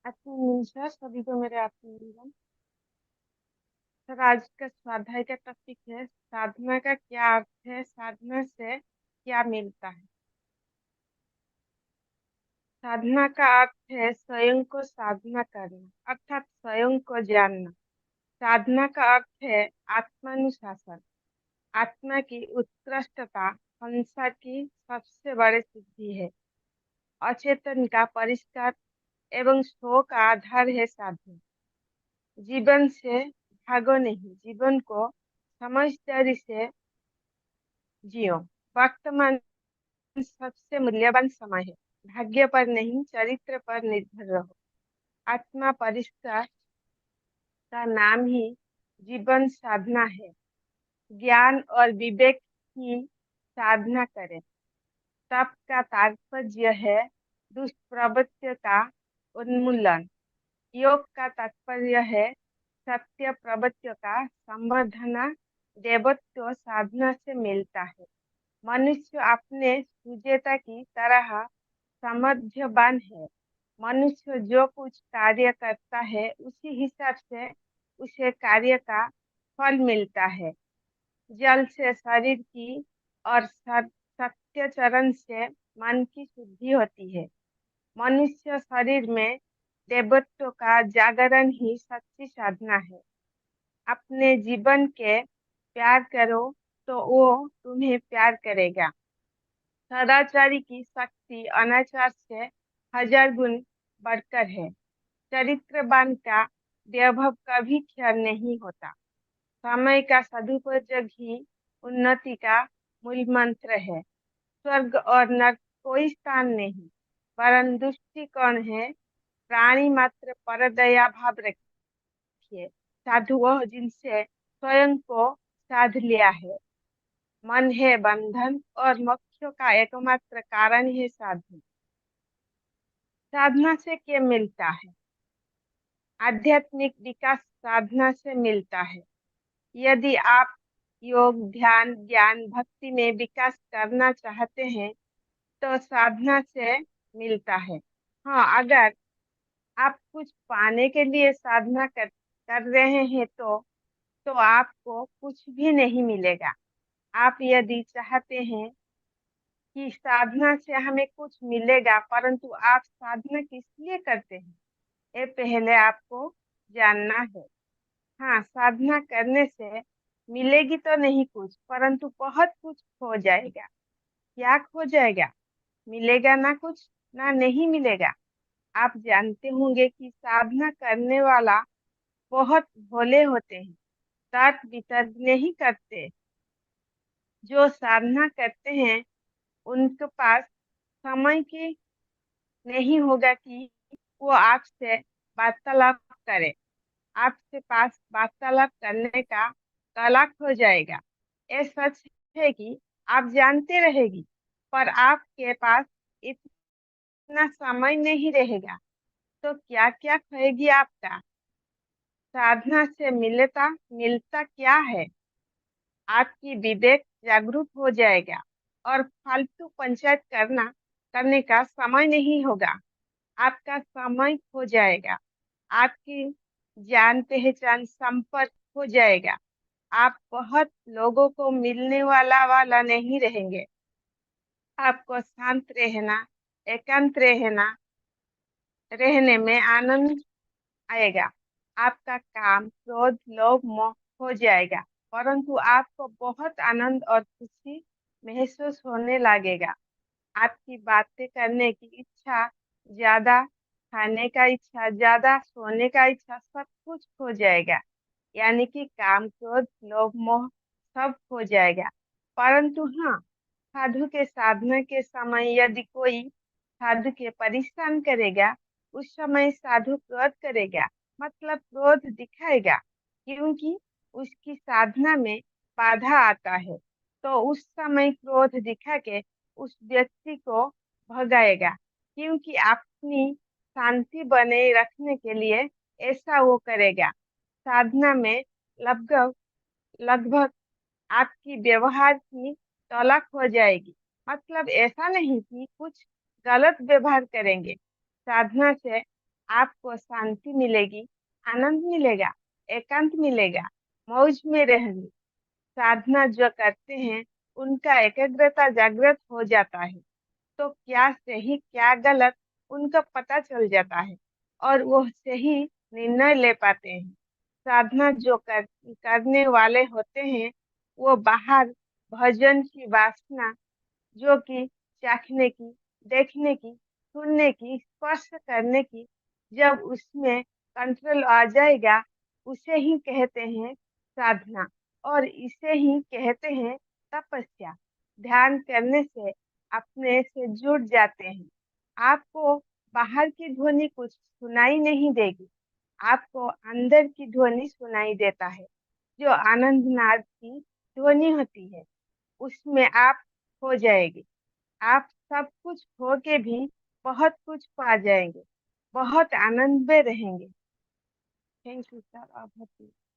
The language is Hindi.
सर सभी को मेरे आत्मनिर्भर। सर आज का स्वाध्याय का टॉपिक है साधना का क्या अर्थ है, साधना से क्या मिलता है। साधना का अर्थ है स्वयं को साधना करना अर्थात स्वयं को जानना। साधना का अर्थ है आत्मानुशासन। आत्मा की उत्कृष्टता संसार की सबसे बड़ी सिद्धि है। अचेतन का परिष्कार एवं शो का आधार है साधना। जीवन से भागो नहीं, जीवन को समझदारी से जियो। वर्तमान सबसे मूल्यवान समय है। भाग्य पर नहीं, चरित्र पर निर्भर रहो। आत्मा परिष्कार का नाम ही जीवन साधना है। ज्ञान और विवेक की साधना करें। तप का तात्पर्य है दुष्प्रवृत्ति का उन्मूलन। योग का तात्पर्य है सत्य प्रवृत्ति का संवर्धना। देवत्व साधना से मिलता है। मनुष्य अपने सुजेता की तरह सामर्थ्यवान है। मनुष्य जो कुछ कार्य करता है उसी हिसाब से उसे कार्य का फल मिलता है। जल से शरीर की और सत्य चरण से मन की शुद्धि होती है। मनुष्य शरीर में देवत्व का जागरण ही सच्ची साधना है। अपने जीवन के प्यार करो तो वो तुम्हें प्यार करेगा। सदाचारी की शक्ति अनाचार से 1000 गुण बढ़कर है। चरित्रवान का वैभव कभी क्षय नहीं होता। समय का सदुपयोग ही उन्नति का मूल मंत्र है। स्वर्ग और नरक कोई स्थान नहीं, वरन दृष्टिकोण है। प्राणी मात्र पर दया भाव रखिए। साधु वह जिनसे स्वयं को साध लिया है। मन है बंधन और मोक्ष का एकमात्र कारण है साधना। साधना से क्या मिलता है? आध्यात्मिक विकास साधना से मिलता है। यदि आप योग, ध्यान, ज्ञान, भक्ति में विकास करना चाहते हैं तो साधना से मिलता है। हाँ, अगर आप कुछ पाने के लिए साधना कर रहे हैं तो आपको कुछ भी नहीं मिलेगा। आप यदि चाहते हैं कि साधना से हमें कुछ मिलेगा, परंतु आप साधना किस लिए करते हैं, ये पहले आपको जानना है। हाँ, साधना करने से मिलेगी तो नहीं कुछ, परंतु बहुत कुछ हो जाएगा। क्या खो जाएगा? मिलेगा ना कुछ, ना नहीं मिलेगा। आप जानते होंगे कि साधना करने वाला बहुत भोले होते हैं, तर्क वितर्क नहीं करते। जो साधना करते हैं उनके पास समय की नहीं होगा कि वो आपसे वार्तालाप करे। आपसे पास वार्तालाप करने का कला खो जाएगा। ये सच है कि आप जानते रहेगी, पर आपके पास इतना समय नहीं रहेगा। तो क्या क्या खोएगी आपका? साधना से मिलता मिलता क्या है? आपकी विवेक जागरूक हो जाएगा और फालतू पंचायत करने का समय नहीं होगा। आपका समय खो जाएगा। आपकी जान पहचान संपर्क हो जाएगा। आप बहुत लोगों को मिलने वाला नहीं रहेंगे। आपको शांत रहना, एकांत रहने में आनंद आएगा। आपका काम क्रोध लोभ मोह हो जाएगा, परंतु आपको बहुत आनंद और खुशी महसूस होने लगेगा। आपकी बातें करने की इच्छा ज्यादा, खाने का इच्छा ज्यादा, सोने का इच्छा, सब कुछ हो जाएगा। यानी कि काम क्रोध लोभ मोह सब हो जाएगा। परंतु हाँ, साधु के साधना के समय यदि कोई साधु के परेशान करेगा, उस समय साधु क्रोध करेगा, मतलब क्रोध दिखाएगा, क्योंकि उसकी साधना में बाधा आता है। तो उस समय क्रोध दिखा के उस व्यक्ति को भगाएगा, क्योंकि अपनी शांति बने रखने के लिए ऐसा वो करेगा। साधना में लगभग लगभग आपकी व्यवहार की तलाक हो जाएगी। मतलब ऐसा नहीं कि कुछ गलत व्यवहार करेंगे। साधना से आपको शांति मिलेगी, आनंद मिलेगा, एकांत मिलेगा, मौज में रहेंगे। साधना जो करते हैं उनका एकाग्रता जागृत हो जाता है, तो क्या सही क्या गलत उनका पता चल जाता है और वो सही निर्णय ले पाते हैं। साधना जो करने वाले होते हैं वो बाहर भजन की वासना, जो कि चाखने की, देखने की, सुनने की, स्पर्श करने की, जब उसमें कंट्रोल आ जाएगा, उसे ही कहते हैं साधना और इसे ही कहते हैं तपस्या। ध्यान करने से अपने से जुड़ जाते हैं। आपको बाहर की ध्वनि कुछ सुनाई नहीं देगी, आपको अंदर की ध्वनि सुनाई देता है, जो आनंद नाद की ध्वनि होती है। उसमें आप खो जाएंगे। आप सब कुछ खो के भी बहुत कुछ पा जाएंगे, बहुत आनंद में रहेंगे। थैंक यू सर, आप बताइए।